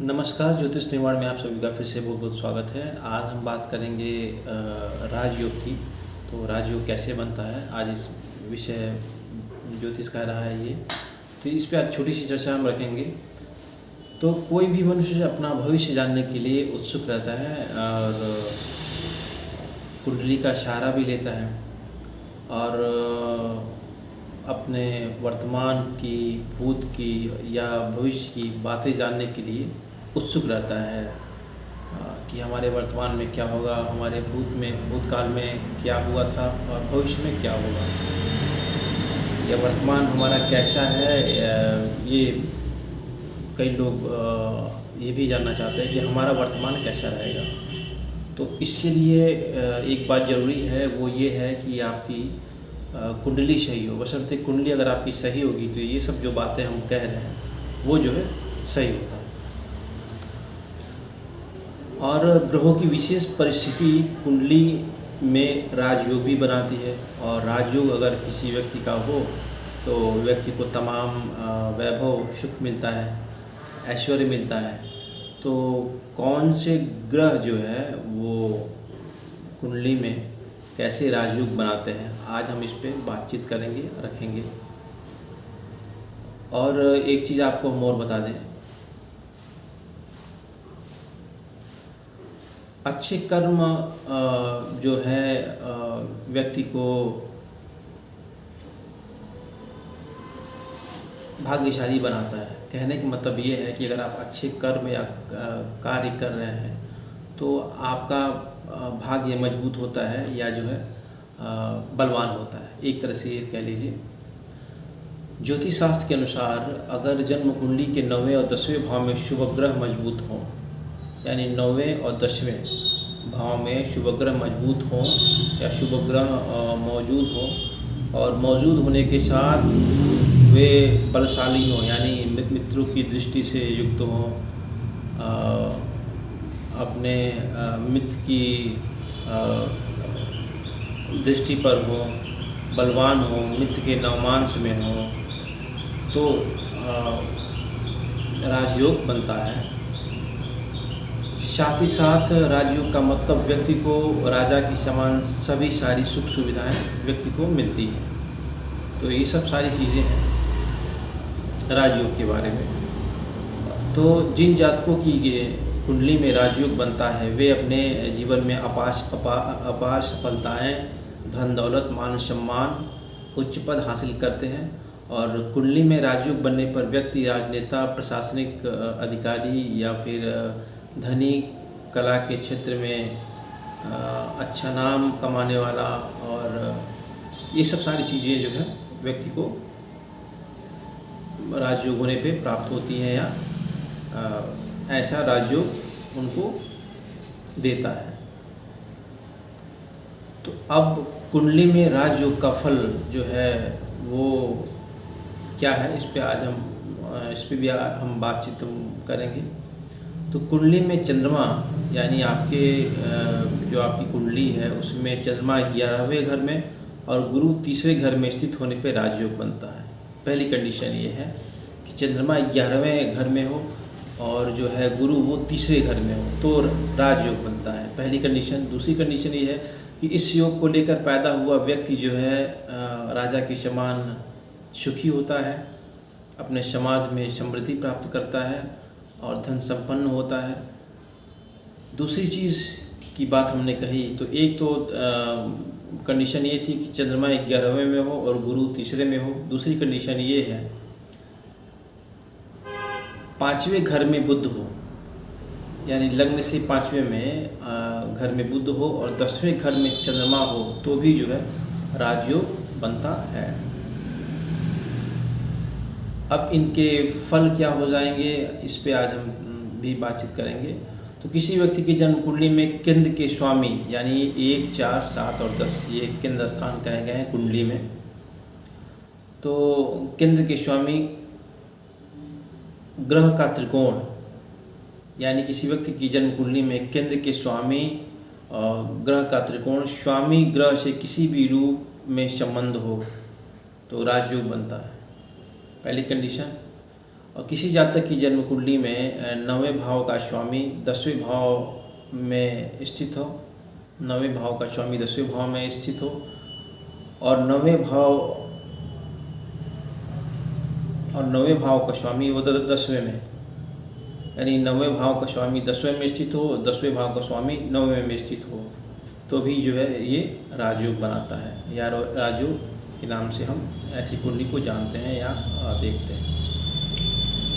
नमस्कार, ज्योतिष निर्माण में आप सभी का फिर से बहुत बहुत स्वागत है। आज हम बात करेंगे राजयोग की। तो राजयोग कैसे बनता है, आज इस विषय ज्योतिष कह रहा है ये, तो इस पे आज छोटी सी चर्चा हम रखेंगे। तो कोई भी मनुष्य अपना भविष्य जानने के लिए उत्सुक रहता है और कुंडली का सहारा भी लेता है और अपने वर्तमान की, भूत की या भविष्य की बातें जानने के लिए उत्सुक रहता है कि हमारे वर्तमान में क्या होगा, हमारे भूतकाल में क्या हुआ था और भविष्य में क्या होगा, या वर्तमान हमारा कैसा है। ये कई लोग ये भी जानना चाहते हैं कि हमारा वर्तमान कैसा रहेगा। तो इसके लिए एक बात ज़रूरी है, वो ये है कि आपकी कुंडली सही हो। बशर्ते कुंडली अगर आपकी सही होगी तो ये सब जो बातें हम कह रहे हैं वो जो है सही होता है। और ग्रहों की विशेष परिस्थिति कुंडली में राजयोग भी बनाती है, और राजयोग अगर किसी व्यक्ति का हो तो व्यक्ति को तमाम वैभव, सुख मिलता है, ऐश्वर्य मिलता है। तो कौन से ग्रह जो है वो कुंडली में कैसे राजयोग बनाते हैं, आज हम इस पे बातचीत करेंगे, रखेंगे। और एक चीज़ आपको हम और बता दें, अच्छे कर्म जो है व्यक्ति को भाग्यशाली बनाता है। कहने का मतलब ये है कि अगर आप अच्छे कर्म या कार्य कर रहे हैं तो आपका भाग्य मजबूत होता है, या जो है बलवान होता है, एक तरह से ये कह लीजिए। ज्योतिष शास्त्र के अनुसार अगर जन्म कुंडली के 9वें और 10वें भाव में शुभ ग्रह मजबूत हों, यानी 9वें और 10वें भाव में शुभ ग्रह मजबूत हों या शुभ ग्रह मौजूद हों, और मौजूद होने के साथ वे बलशाली हों, यानी मित्रों की दृष्टि से युक्त हों, अपने मित्र की दृष्टि पर हो, बलवान हो, मित्र के नवमांश में हो, तो राजयोग बनता है। साथ ही साथ राजयोग का मतलब व्यक्ति को राजा के समान सभी सारी सुख सुविधाएं व्यक्ति को मिलती हैं। तो ये सब सारी चीज़ें हैं राजयोग के बारे में। तो जिन जातकों की कुंडली में राजयोग बनता है वे अपने जीवन में अपार सफलताएं, धन दौलत, मान सम्मान, उच्च पद हासिल करते हैं। और कुंडली में राजयोग बनने पर व्यक्ति राजनेता, प्रशासनिक अधिकारी या फिर धनी, कला के क्षेत्र में अच्छा नाम कमाने वाला, और ये सब सारी चीज़ें जो है व्यक्ति को राजयोग होने पे प्राप्त होती हैं, या ऐसा राजयोग उनको देता है। तो अब कुंडली में राजयोग का फल जो है वो क्या है, इस पे भी हम बातचीत करेंगे। तो कुंडली में चंद्रमा, यानी आपके जो आपकी कुंडली है उसमें चंद्रमा 11वें घर में और गुरु तीसरे घर में स्थित होने पे राजयोग बनता है। पहली कंडीशन ये है कि चंद्रमा 11वें घर में हो और जो है गुरु वो तीसरे घर में हो तो राजयोग बनता है, पहली कंडीशन। दूसरी कंडीशन ये है कि इस योग को लेकर पैदा हुआ व्यक्ति जो है राजा के समान सुखी होता है, अपने समाज में समृद्धि प्राप्त करता है और धन संपन्न होता है। दूसरी चीज़ की बात हमने कही, तो एक तो कंडीशन ये थी कि चंद्रमा 11वें में हो और गुरु तीसरे में हो। दूसरी कंडीशन ये है 5वें घर में बुध हो, यानी लग्न से 5वें में घर में बुध हो और 10वें घर में चंद्रमा हो, तो भी जो है राजयोग बनता है। अब इनके फल क्या हो जाएंगे, इस पे आज हम भी बातचीत करेंगे। तो किसी व्यक्ति की जन्म कुंडली में केंद्र के स्वामी, यानी 1, 4, 7 और 10 ये केंद्र स्थान कहे गए हैं कुंडली में। तो केंद्र के स्वामी ग्रह का त्रिकोण, यानी किसी व्यक्ति की जन्म कुंडली में केंद्र के स्वामी ग्रह का त्रिकोण, स्वामी ग्रह से किसी भी रूप में संबंध हो तो राजयोग बनता है, पहली कंडीशन। और किसी जातक की जन्म कुंडली में 9वें भाव का स्वामी 10वें भाव में स्थित हो, 9वें भाव का स्वामी 10वें भाव में स्थित हो और 9वें भाव का स्वामी वो 10वें में, यानी 9वें भाव का स्वामी 10वें में स्थित हो, 10वें भाव का स्वामी 9वें में स्थित हो, तो भी जो है ये राजयोग बनाता है, या राजयोग के नाम से हम ऐसी कुंडली को जानते हैं या देखते हैं।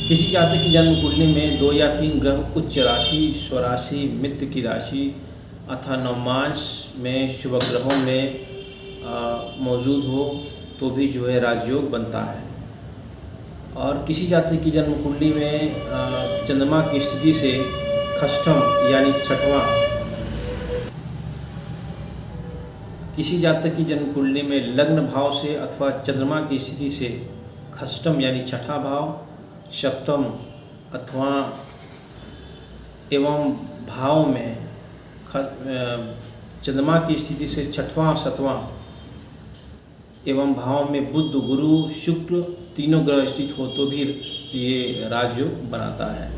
किसी जातक की जन्म कुंडली में 2 या 3 ग्रह उच्च राशि, स्वराशि, मित्र की राशि अथवा नवमांश में शुभ ग्रहों में मौजूद हो तो भी जो है राजयोग बनता है। और किसी जातक की जन्म कुंडली में चंद्रमा की स्थिति से खष्टम यानी छठवां, किसी जातक की जन्म कुंडली में लग्न भाव से अथवा चंद्रमा की स्थिति से खष्टम यानी छठा भाव, सप्तम अथवा एवं भाव में चंद्रमा की स्थिति से छठवां, सतवां एवं भाव में बुध, गुरु, शुक्र तीनों ग्रह स्थित हो तो भी ये राजयोग बनाता है।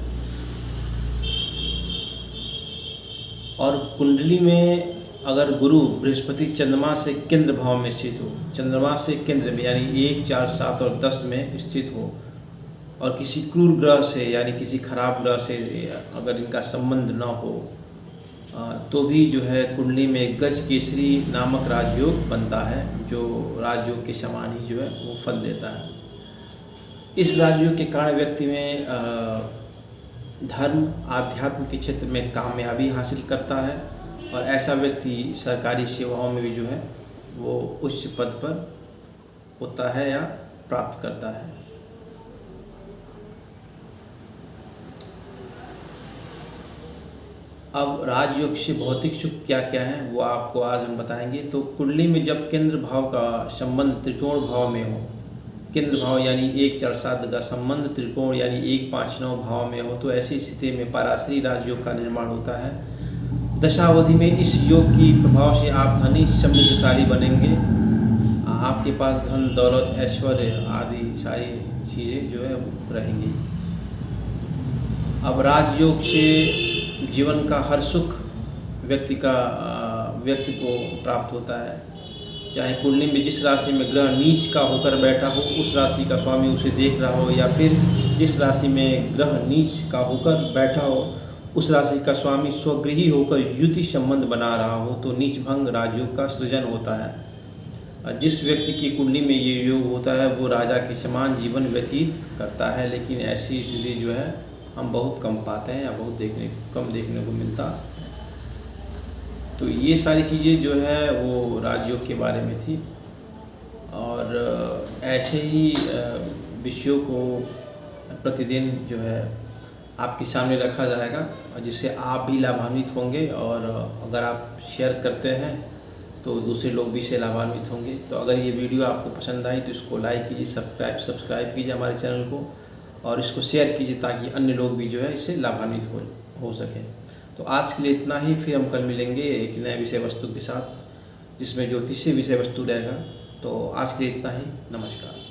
और कुंडली में अगर गुरु बृहस्पति चंद्रमा से केंद्र भाव में स्थित हो, चंद्रमा से केंद्र में यानी 1, 4, 7 और 10 में स्थित हो और किसी क्रूर ग्रह से यानी किसी खराब ग्रह से अगर इनका संबंध न हो तो भी जो है कुंडली में गज केसरी नामक राजयोग बनता है, जो राजयोग के समान ही जो है वो फल देता है। इस राजयोग के कारण व्यक्ति में धर्म, आध्यात्म के क्षेत्र में कामयाबी हासिल करता है और ऐसा व्यक्ति सरकारी सेवाओं में भी जो है वो उच्च पद पर होता है या प्राप्त करता है। अब राजयोग से भौतिक सुख क्या क्या है वो आपको आज हम बताएंगे। तो कुंडली में जब केंद्र भाव का संबंध त्रिकोण भाव में हो, केंद्र भाव यानी 1, 4, 7 का संबंध त्रिकोण यानी 1, 5, 9 भाव में हो तो ऐसी स्थिति में पराश्री राजयोग का निर्माण होता है। दशावधि में इस योग की प्रभाव से आप धनी समृद्धशाली बनेंगे, आपके पास धन, दौलत, ऐश्वर्य आदि सारी चीज़ें जो है रहेंगी। अब राजयोग से जीवन का हर सुख व्यक्ति को प्राप्त होता है, चाहे कुंडली में जिस राशि में ग्रह नीच का होकर बैठा हो उस राशि का स्वामी उसे देख रहा हो, या फिर जिस राशि में ग्रह नीच का होकर बैठा हो उस राशि का स्वामी स्वगृही होकर युति संबंध बना रहा हो तो नीच भंग राजयोग का सृजन होता है। जिस व्यक्ति की कुंडली में ये योग होता है वो राजा के समान जीवन व्यतीत करता है, लेकिन ऐसी स्थिति जो है हम बहुत कम पाते हैं या बहुत कम देखने को मिलता है। तो ये सारी चीज़ें जो है वो राजयोग के बारे में थी और ऐसे ही विषयों को प्रतिदिन जो है आपके सामने रखा जाएगा और जिससे आप भी लाभान्वित होंगे, और अगर आप शेयर करते हैं तो दूसरे लोग भी इससे लाभान्वित होंगे। तो अगर ये वीडियो आपको पसंद आई तो इसको लाइक कीजिए, सब्सक्राइब कीजिए हमारे चैनल को और इसको शेयर कीजिए ताकि अन्य लोग भी जो है इससे लाभान्वित हो सकें। तो आज के लिए इतना ही, फिर हम कल मिलेंगे एक नए विषय वस्तु के साथ जिसमें ज्योतिषीय विषय वस्तु रहेगा। तो आज के लिए इतना ही, नमस्कार।